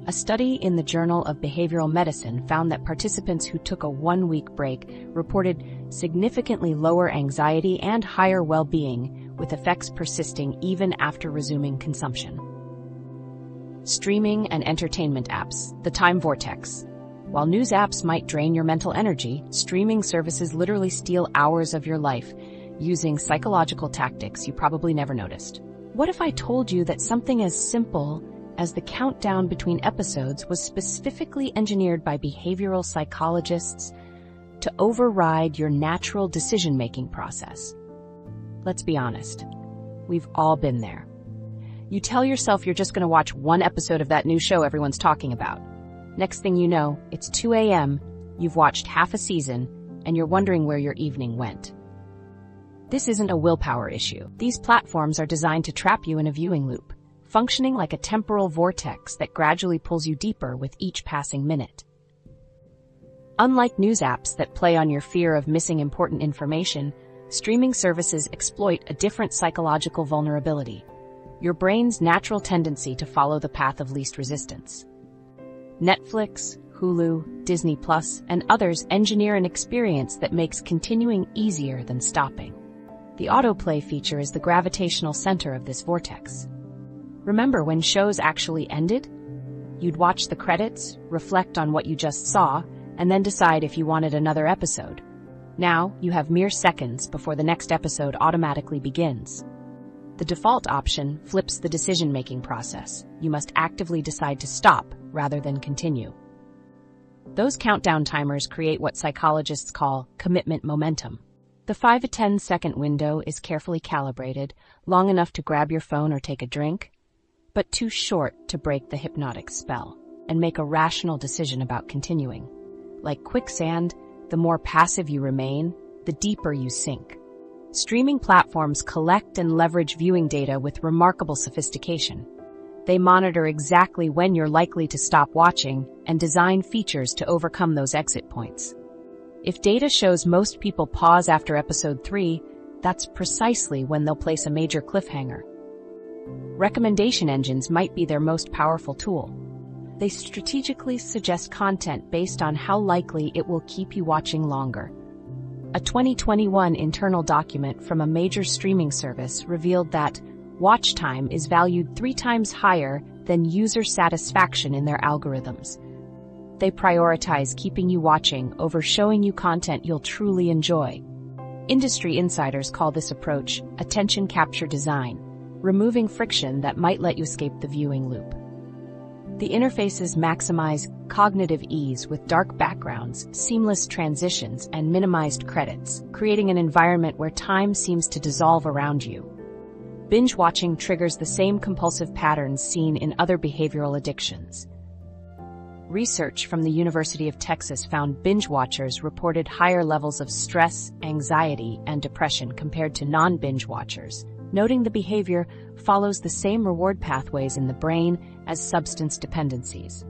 A study in the Journal of Behavioral Medicine found that participants who took a 1-week break reported significantly lower anxiety and higher well-being, with effects persisting even after resuming consumption. Streaming and entertainment apps, the time vortex. While news apps might drain your mental energy, streaming services literally steal hours of your life using psychological tactics you probably never noticed. What if I told you that something as simple as the countdown between episodes was specifically engineered by behavioral psychologists to override your natural decision-making process? Let's be honest. We've all been there. You tell yourself you're just going to watch one episode of that new show everyone's talking about. Next thing you know, it's 2 a.m., you've watched half a season, and you're wondering where your evening went. This isn't a willpower issue. These platforms are designed to trap you in a viewing loop, functioning like a temporal vortex that gradually pulls you deeper with each passing minute. Unlike news apps that play on your fear of missing important information, streaming services exploit a different psychological vulnerability: your brain's natural tendency to follow the path of least resistance. Netflix, Hulu, Disney+, and others engineer an experience that makes continuing easier than stopping. The autoplay feature is the gravitational center of this vortex. Remember when shows actually ended? You'd watch the credits, reflect on what you just saw, and then decide if you wanted another episode. Now, you have mere seconds before the next episode automatically begins. The default option flips the decision-making process. You must actively decide to stop rather than continue. Those countdown timers create what psychologists call commitment momentum. The 5 to 10 second window is carefully calibrated, long enough to grab your phone or take a drink, but too short to break the hypnotic spell and make a rational decision about continuing. Like quicksand, the more passive you remain, the deeper you sink. Streaming platforms collect and leverage viewing data with remarkable sophistication. They monitor exactly when you're likely to stop watching and design features to overcome those exit points. If data shows most people pause after episode 3, that's precisely when they'll place a major cliffhanger. Recommendation engines might be their most powerful tool. They strategically suggest content based on how likely it will keep you watching longer. A 2021 internal document from a major streaming service revealed that watch time is valued 3 times higher than user satisfaction in their algorithms. They prioritize keeping you watching over showing you content you'll truly enjoy. Industry insiders call this approach attention capture design, removing friction that might let you escape the viewing loop. The interfaces maximize cognitive ease with dark backgrounds, seamless transitions, and minimized credits, creating an environment where time seems to dissolve around you. Binge watching triggers the same compulsive patterns seen in other behavioral addictions. Research from the University of Texas found binge watchers reported higher levels of stress, anxiety, and depression compared to non-binge watchers, noting the behavior follows the same reward pathways in the brain as substance dependencies.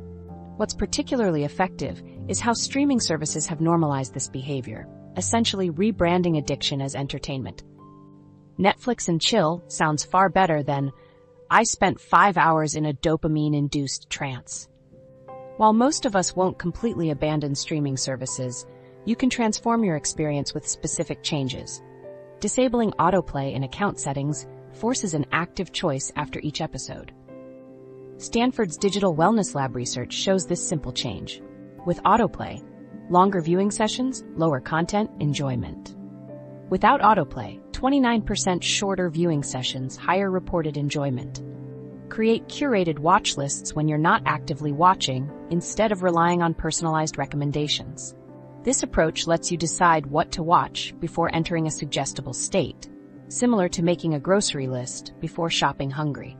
What's particularly effective is how streaming services have normalized this behavior, essentially rebranding addiction as entertainment. Netflix and chill sounds far better than, I spent 5 hours in a dopamine-induced trance. While most of us won't completely abandon streaming services, you can transform your experience with specific changes. Disabling autoplay in account settings forces an active choice after each episode. Stanford's Digital Wellness Lab research shows this simple change. With autoplay, longer viewing sessions, lower content enjoyment. Without autoplay, 29% shorter viewing sessions, higher reported enjoyment. Create curated watch lists when you're not actively watching, instead of relying on personalized recommendations. This approach lets you decide what to watch before entering a suggestible state, similar to making a grocery list before shopping hungry.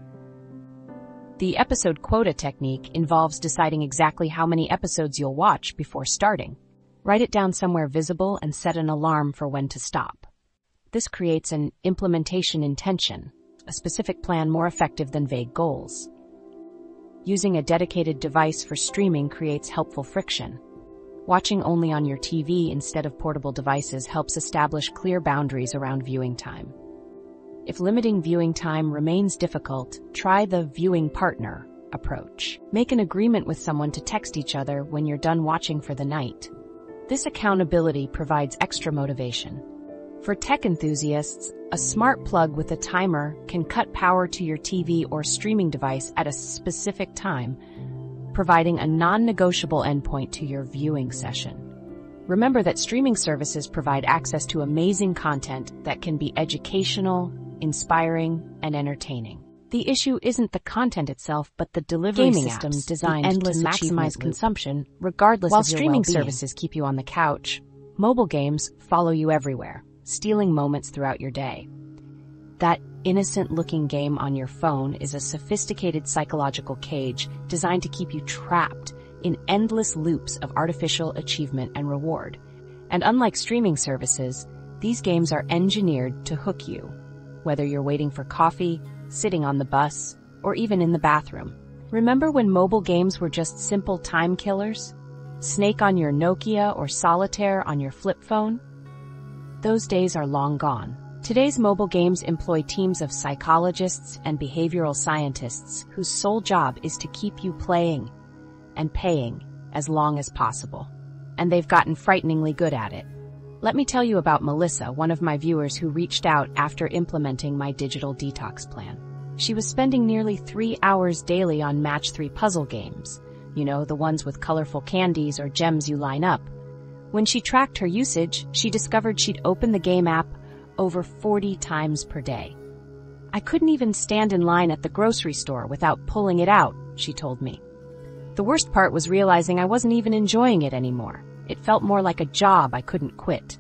The episode quota technique involves deciding exactly how many episodes you'll watch before starting. Write it down somewhere visible and set an alarm for when to stop. This creates an implementation intention, a specific plan more effective than vague goals. Using a dedicated device for streaming creates helpful friction. Watching only on your TV instead of portable devices helps establish clear boundaries around viewing time. If limiting viewing time remains difficult, try the viewing partner approach. Make an agreement with someone to text each other when you're done watching for the night. This accountability provides extra motivation. For tech enthusiasts, a smart plug with a timer can cut power to your TV or streaming device at a specific time, providing a non-negotiable endpoint to your viewing session. Remember that streaming services provide access to amazing content that can be educational, inspiring, and entertaining. The issue isn't the content itself, but the delivery system designed to maximize consumption, regardless of your well-being. While streaming services keep you on the couch, mobile games follow you everywhere, stealing moments throughout your day. That innocent-looking game on your phone is a sophisticated psychological cage designed to keep you trapped, in endless loops of artificial achievement and reward. And unlike streaming services, these games are engineered to hook you, whether you're waiting for coffee, sitting on the bus, or even in the bathroom. Remember when mobile games were just simple time killers? Snake on your Nokia or Solitaire on your flip phone? Those days are long gone. Today's mobile games employ teams of psychologists and behavioral scientists whose sole job is to keep you playing and paying as long as possible. And they've gotten frighteningly good at it. Let me tell you about Melissa, one of my viewers who reached out after implementing my digital detox plan. She was spending nearly 3 hours daily on match 3 puzzle games. You know, the ones with colorful candies or gems you line up. When she tracked her usage, she discovered she'd open the game app over 40 times per day. I couldn't even stand in line at the grocery store without pulling it out, she told me. The worst part was realizing I wasn't even enjoying it anymore. It felt more like a job I couldn't quit.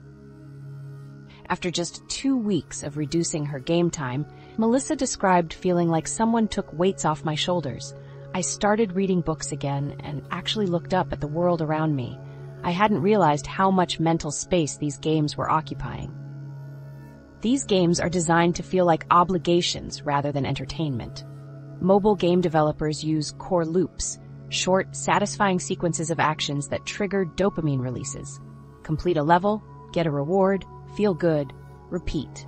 After just 2 weeks of reducing her game time, Melissa described feeling like someone took weights off my shoulders. I started reading books again and actually looked up at the world around me. I hadn't realized how much mental space these games were occupying. These games are designed to feel like obligations rather than entertainment. Mobile game developers use core loops, short, satisfying sequences of actions that trigger dopamine releases. Complete a level, get a reward, feel good, repeat.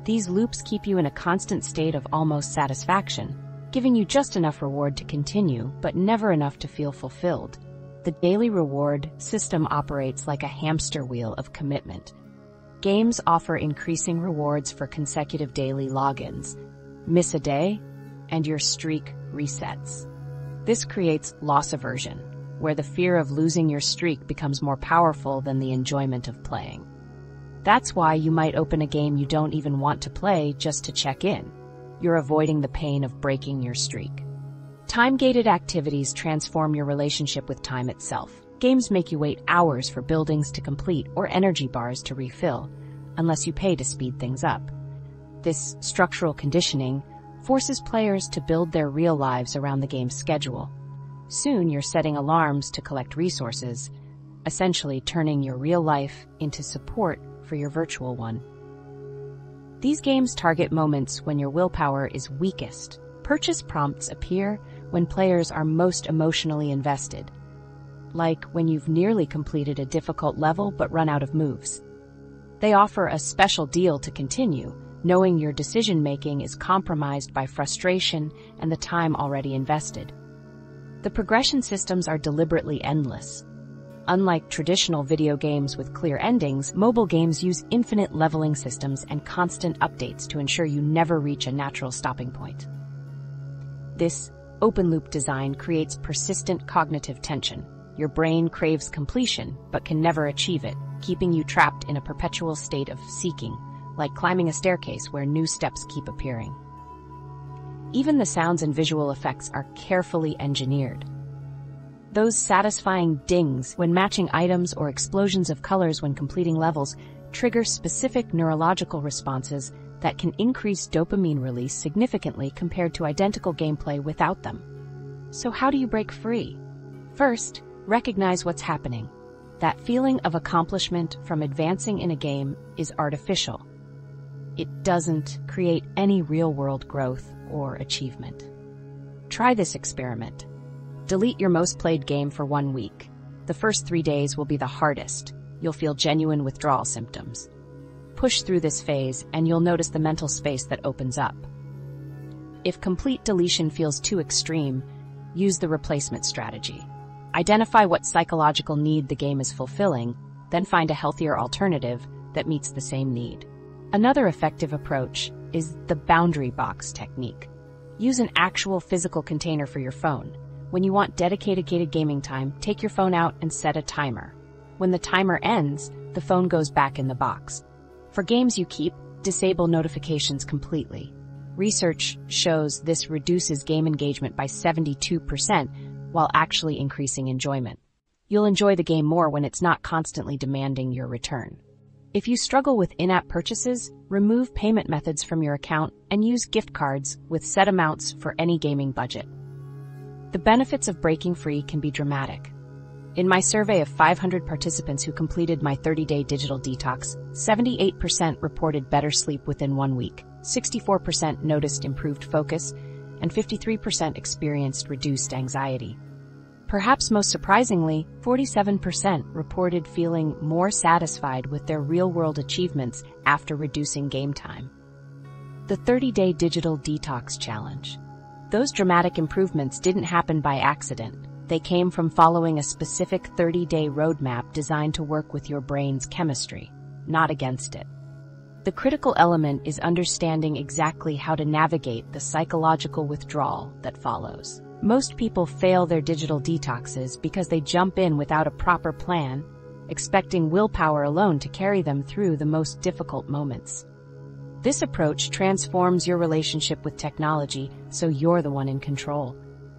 These loops keep you in a constant state of almost satisfaction, giving you just enough reward to continue, but never enough to feel fulfilled. The daily reward system operates like a hamster wheel of commitment. Games offer increasing rewards for consecutive daily logins. Miss a day, and your streak resets. This creates loss aversion, where the fear of losing your streak becomes more powerful than the enjoyment of playing. That's why you might open a game you don't even want to play just to check in. You're avoiding the pain of breaking your streak. Time-gated activities transform your relationship with time itself. Games make you wait hours for buildings to complete or energy bars to refill, unless you pay to speed things up. This structural conditioning forces players to build their real lives around the game's schedule. Soon you're setting alarms to collect resources, essentially turning your real life into support for your virtual one. These games target moments when your willpower is weakest. Purchase prompts appear when players are most emotionally invested, like when you've nearly completed a difficult level but run out of moves. They offer a special deal to continue, knowing your decision-making is compromised by frustration and the time already invested. The progression systems are deliberately endless. Unlike traditional video games with clear endings, mobile games use infinite leveling systems and constant updates to ensure you never reach a natural stopping point. This open-loop design creates persistent cognitive tension. Your brain craves completion, but can never achieve it, keeping you trapped in a perpetual state of seeking, like climbing a staircase where new steps keep appearing. Even the sounds and visual effects are carefully engineered. Those satisfying dings when matching items or explosions of colors when completing levels trigger specific neurological responses that can increase dopamine release significantly compared to identical gameplay without them. So how do you break free? First, recognize what's happening. That feeling of accomplishment from advancing in a game is artificial. It doesn't create any real-world growth or achievement. Try this experiment. Delete your most played game for 1 week. The first 3 days will be the hardest. You'll feel genuine withdrawal symptoms. Push through this phase and you'll notice the mental space that opens up. If complete deletion feels too extreme, use the replacement strategy. Identify what psychological need the game is fulfilling, then find a healthier alternative that meets the same need. Another effective approach is the boundary box technique. Use an actual physical container for your phone. When you want dedicated gaming time, take your phone out and set a timer. When the timer ends, the phone goes back in the box. For games you keep, disable notifications completely. Research shows this reduces game engagement by 72% while actually increasing enjoyment. You'll enjoy the game more when it's not constantly demanding your return. If you struggle with in-app purchases, remove payment methods from your account and use gift cards with set amounts for any gaming budget. The benefits of breaking free can be dramatic. In my survey of 500 participants who completed my 30-day digital detox, 78% reported better sleep within 1 week, 64% noticed improved focus, and 53% experienced reduced anxiety. Perhaps most surprisingly, 47% reported feeling more satisfied with their real-world achievements after reducing game time. The 30-day digital detox challenge. Those dramatic improvements didn't happen by accident. They came from following a specific 30-day roadmap designed to work with your brain's chemistry, not against it. The critical element is understanding exactly how to navigate the psychological withdrawal that follows. Most people fail their digital detoxes because they jump in without a proper plan, expecting willpower alone to carry them through the most difficult moments. This approach transforms your relationship with technology so you're the one in control.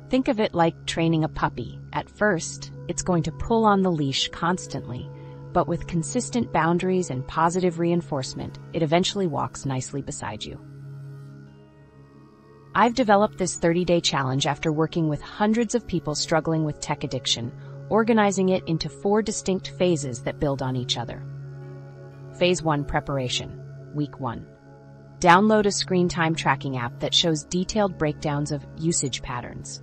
Think of it like training a puppy. At first, it's going to pull on the leash constantly, but with consistent boundaries and positive reinforcement, it eventually walks nicely beside you. I've developed this 30-day challenge after working with hundreds of people struggling with tech addiction, organizing it into 4 distinct phases that build on each other. Phase 1: Preparation. Week 1. Download a screen time tracking app that shows detailed breakdowns of usage patterns.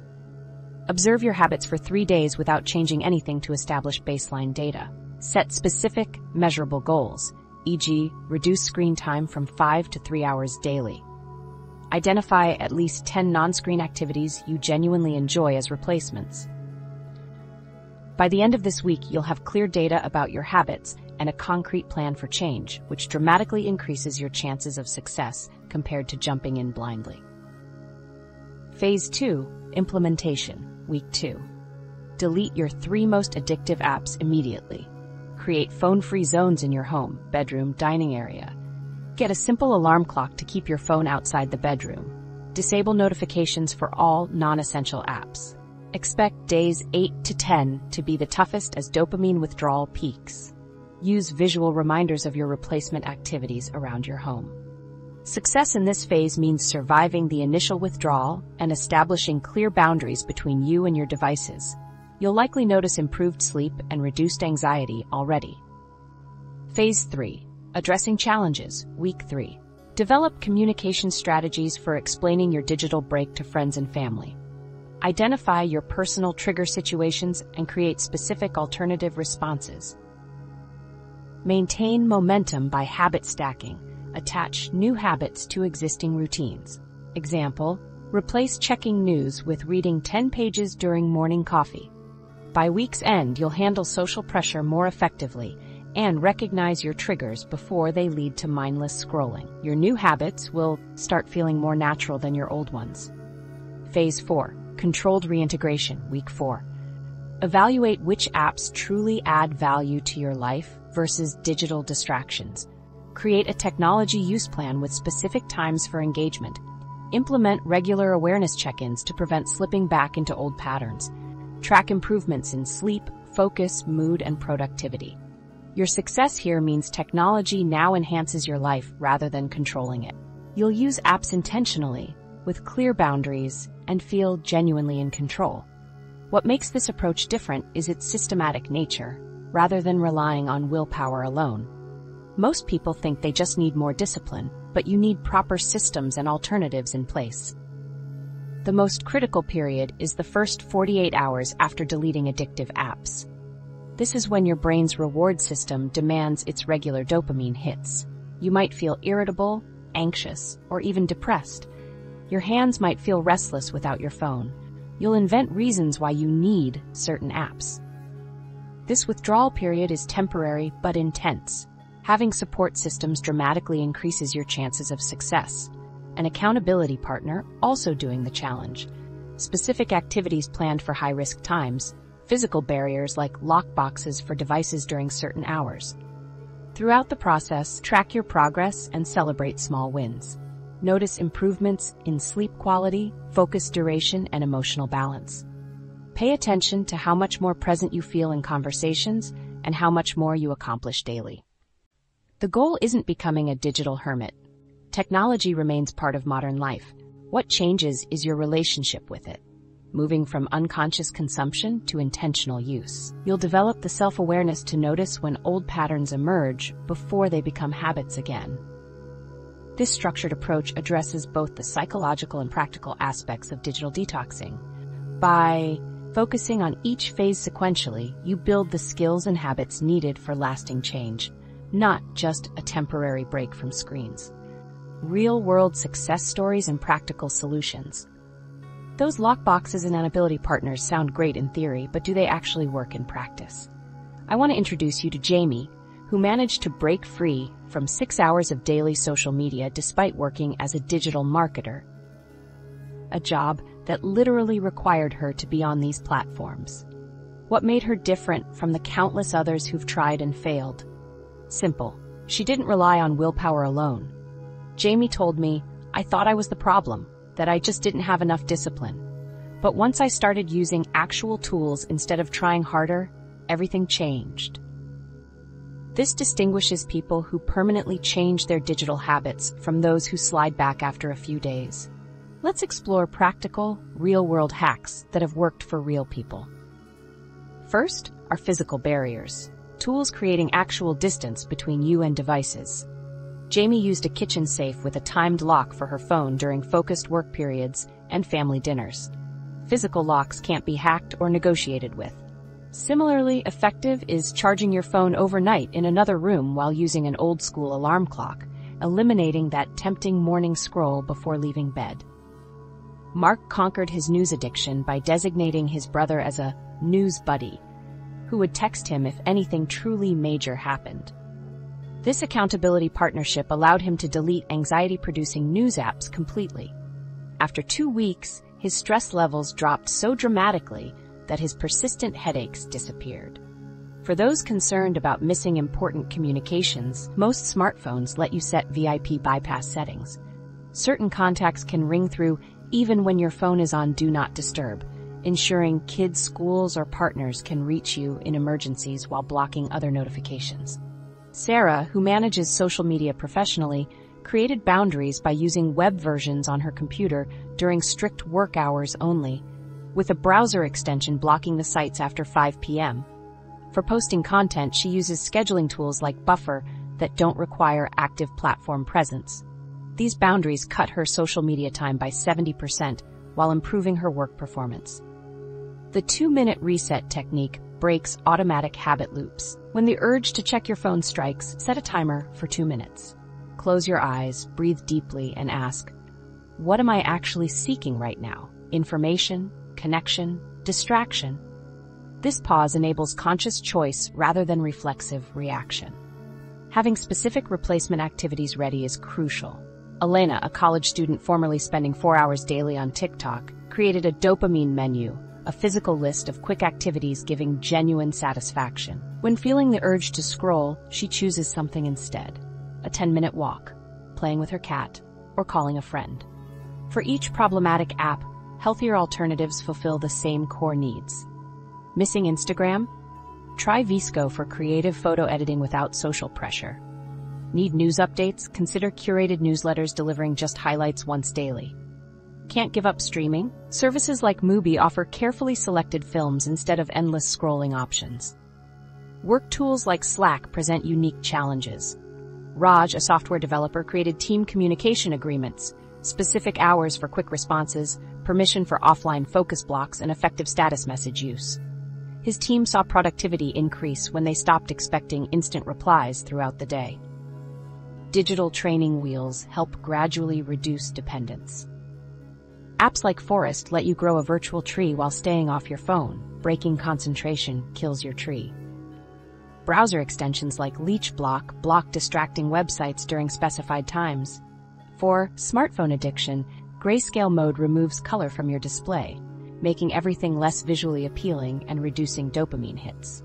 Observe your habits for 3 days without changing anything to establish baseline data. Set specific, measurable goals, e.g., reduce screen time from 5 to 3 hours daily. Identify at least 10 non-screen activities you genuinely enjoy as replacements. By the end of this week, you'll have clear data about your habits and a concrete plan for change, which dramatically increases your chances of success compared to jumping in blindly. Phase 2: Implementation. Week 2. Delete your 3 most addictive apps immediately. Create phone-free zones in your home, bedroom, dining area. Get a simple alarm clock to keep your phone outside the bedroom. Disable notifications for all non-essential apps. Expect days 8 to 10 to be the toughest as dopamine withdrawal peaks. Use visual reminders of your replacement activities around your home. Success in this phase means surviving the initial withdrawal and establishing clear boundaries between you and your devices. You'll likely notice improved sleep and reduced anxiety already. Phase 3: Addressing challenges. Week 3. Develop communication strategies for explaining your digital break to friends and family. Identify your personal trigger situations and create specific alternative responses. Maintain momentum by habit stacking. Attach new habits to existing routines. Example: replace checking news with reading 10 pages during morning coffee. By week's end, you'll handle social pressure more effectively and recognize your triggers before they lead to mindless scrolling. Your new habits will start feeling more natural than your old ones. Phase 4: Controlled reintegration. Week 4. Evaluate which apps truly add value to your life versus digital distractions. Create a technology use plan with specific times for engagement. Implement regular awareness check-ins to prevent slipping back into old patterns. Track improvements in sleep, focus, mood, and productivity. Your success here means technology now enhances your life rather than controlling it. You'll use apps intentionally, with clear boundaries, and feel genuinely in control. What makes this approach different is its systematic nature, rather than relying on willpower alone. Most people think they just need more discipline, but you need proper systems and alternatives in place. The most critical period is the first 48 hours after deleting addictive apps. This is when your brain's reward system demands its regular dopamine hits. You might feel irritable, anxious, or even depressed. Your hands might feel restless without your phone. You'll invent reasons why you need certain apps. This withdrawal period is temporary but intense. Having support systems dramatically increases your chances of success. An accountability partner also doing the challenge. Specific activities planned for high-risk times. Physical barriers like lock boxes for devices during certain hours. Throughout the process, track your progress and celebrate small wins. Notice improvements in sleep quality, focus duration, and emotional balance. Pay attention to how much more present you feel in conversations and how much more you accomplish daily. The goal isn't becoming a digital hermit. Technology remains part of modern life. What changes is your relationship with it. moving from unconscious consumption to intentional use. You'll develop the self-awareness to notice when old patterns emerge before they become habits again. This structured approach addresses both the psychological and practical aspects of digital detoxing. By focusing on each phase sequentially, you build the skills and habits needed for lasting change, not just a temporary break from screens. Real-world success stories and practical solutions. Those lockboxes and accountability partners sound great in theory, but do they actually work in practice? I want to introduce you to Jamie, who managed to break free from 6 hours of daily social media despite working as a digital marketer, a job that literally required her to be on these platforms. What made her different from the countless others who've tried and failed? Simple. She didn't rely on willpower alone. Jamie told me, "I thought I was the problem, that I just didn't have enough discipline. But once I started using actual tools instead of trying harder, everything changed." This distinguishes people who permanently change their digital habits from those who slide back after a few days. Let's explore practical, real-world hacks that have worked for real people. First are physical barriers, tools creating actual distance between you and devices. Jamie used a kitchen safe with a timed lock for her phone during focused work periods and family dinners. Physical locks can't be hacked or negotiated with. Similarly effective is charging your phone overnight in another room while using an old-school alarm clock, eliminating that tempting morning scroll before leaving bed. Mark conquered his news addiction by designating his brother as a news buddy, who would text him if anything truly major happened. This accountability partnership allowed him to delete anxiety-producing news apps completely. After 2 weeks, his stress levels dropped so dramatically that his persistent headaches disappeared. For those concerned about missing important communications, most smartphones let you set VIP bypass settings. Certain contacts can ring through even when your phone is on Do Not Disturb, ensuring kids' schools or partners can reach you in emergencies while blocking other notifications. Sarah, who manages social media professionally, created boundaries by using web versions on her computer during strict work hours only, with a browser extension blocking the sites after 5 p.m. For posting content, she uses scheduling tools like Buffer that don't require active platform presence. These boundaries cut her social media time by 70% while improving her work performance. The 2-minute reset technique breaks automatic habit loops. When the urge to check your phone strikes, set a timer for 2 minutes. Close your eyes, breathe deeply, and ask, what am I actually seeking right now? Information, connection, distraction? This pause enables conscious choice rather than reflexive reaction. Having specific replacement activities ready is crucial. Elena, a college student formerly spending 4 hours daily on TikTok, created a dopamine menu, a physical list of quick activities giving genuine satisfaction. When feeling the urge to scroll, she chooses something instead. A 10-minute walk, playing with her cat, or calling a friend. For each problematic app, healthier alternatives fulfill the same core needs. Missing Instagram? Try Visco for creative photo editing without social pressure. Need news updates? Consider curated newsletters delivering just highlights once daily. Can't give up streaming? Services like Mubi offer carefully selected films instead of endless scrolling options. Work tools like Slack present unique challenges. Raj, a software developer, created team communication agreements, specific hours for quick responses, permission for offline focus blocks, and effective status message use. His team saw productivity increase when they stopped expecting instant replies throughout the day. Digital training wheels help gradually reduce dependence. Apps like Forest let you grow a virtual tree while staying off your phone. Breaking concentration kills your tree. Browser extensions like Leech block distracting websites during specified times. For smartphone addiction, grayscale mode removes color from your display, making everything less visually appealing and reducing dopamine hits.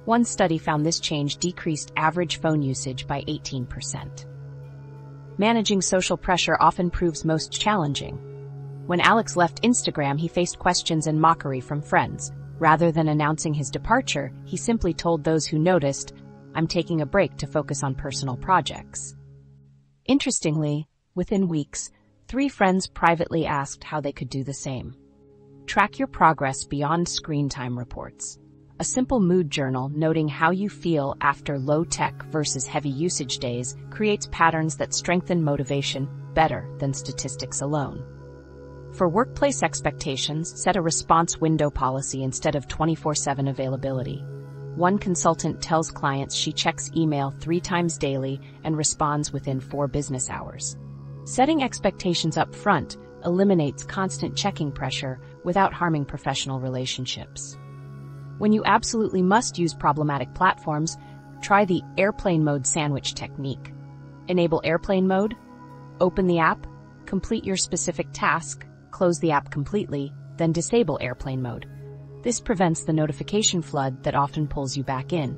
One study found this change decreased average phone usage by 18%. Managing social pressure often proves most challenging. When Alex left Instagram, he faced questions and mockery from friends. Rather than announcing his departure, he simply told those who noticed, "I'm taking a break to focus on personal projects." Interestingly, within weeks, 3 friends privately asked how they could do the same. Track your progress beyond screen time reports. A simple mood journal noting how you feel after low-tech versus heavy usage days creates patterns that strengthen motivation better than statistics alone. For workplace expectations, set a response window policy instead of 24/7 availability. One consultant tells clients she checks email 3 times daily and responds within 4 business hours. Setting expectations up front eliminates constant checking pressure without harming professional relationships. When you absolutely must use problematic platforms, try the airplane mode sandwich technique. Enable airplane mode, open the app, complete your specific task, close the app completely, then disable airplane mode. This prevents the notification flood that often pulls you back in.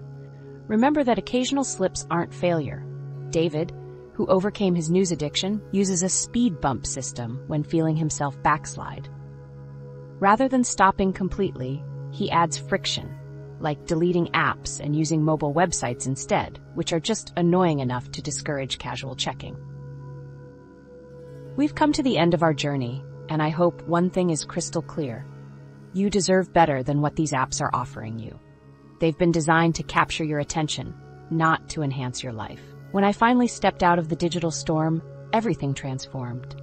Remember that occasional slips aren't failure. David, who overcame his news addiction, uses a speed bump system when feeling himself backslide. Rather than stopping completely, he adds friction, like deleting apps and using mobile websites instead, which are just annoying enough to discourage casual checking. We've come to the end of our journey, and I hope one thing is crystal clear. You deserve better than what these apps are offering you. They've been designed to capture your attention, not to enhance your life. When I finally stepped out of the digital storm, everything transformed.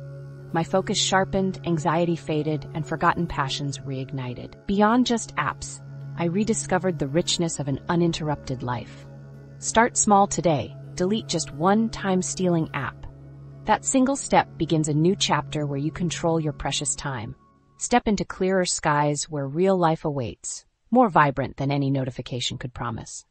My focus sharpened, anxiety faded, and forgotten passions reignited. Beyond just apps, I rediscovered the richness of an uninterrupted life. Start small today. Delete just one time-stealing app. That single step begins a new chapter where you control your precious time. Step into clearer skies where real life awaits, more vibrant than any notification could promise.